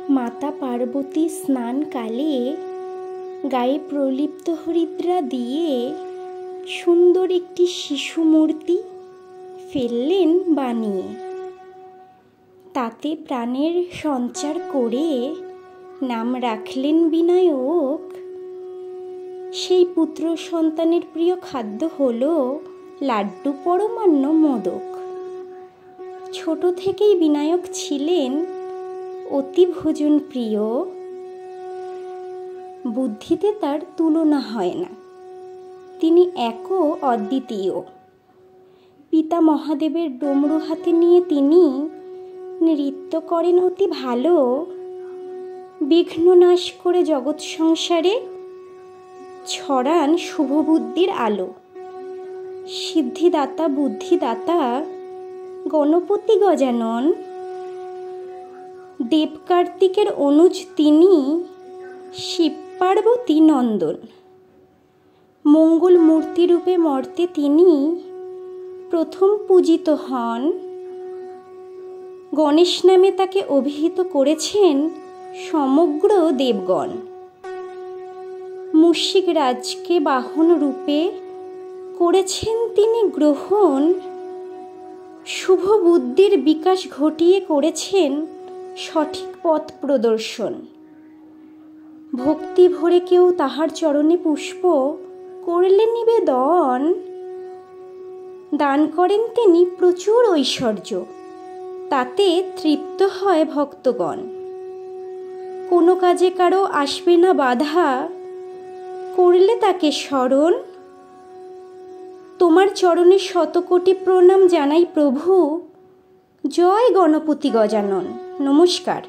মাতা পার্বতী স্নানকালে গায়ে প্রলিপ্ত হরিদ্রা দিয়ে সুন্দর একটি শিশু মূর্তি ফেললেন বানিয়ে। তাতে প্রাণের সঞ্চার করে নাম রাখলেন বিনায়ক। সেই পুত্র সন্তানের প্রিয় খাদ্য হলো লাড্ডু, পরমান্ন, মোদক। ছোট থেকেই বিনায়ক ছিলেন অতি ভোজন প্রিয়। বুদ্ধিতে তার তুলনা হয় না, তিনি একও অদ্বিতীয়। পিতা মহাদেবের ডমরু হাতে নিয়ে তিনি নৃত্য করেন অতি ভালো। বিঘ্ন নাশ করে জগৎ সংসারে ছড়ান শুভ বুদ্ধির আলো। সিদ্ধিদাতা বুদ্ধিদাতা গণপতি গজানন, দেব কার্তিকের অনুজ তিনি, শিব পার্বতী নন্দন। মঙ্গল মূর্তিরূপে মর্তে তিনি প্রথম পূজিত হন। গণেশ নামে তাকে অভিহিত করেছেন সমগ্র দেবগণ। মুশিক রাজকে বাহন রূপে করেছেন তিনি গ্রহণ। শুভ বুদ্ধির বিকাশ ঘটিয়ে করেছেন সঠিক পথ প্রদর্শন। ভক্তি ভরে কেউ তাহার চরণে পুষ্প করলে নিবেদন। দান করেন তিনি প্রচুর ঐশ্বর্য, তাতে তৃপ্ত হয় ভক্তগণ। কোনো কাজে কারো আসবে না বাধা, করলে তাকে স্মরণ। তোমার চরণে শতকোটি প্রণাম জানাই প্রভু। জয় গণপতি গজানন। নমস্কার।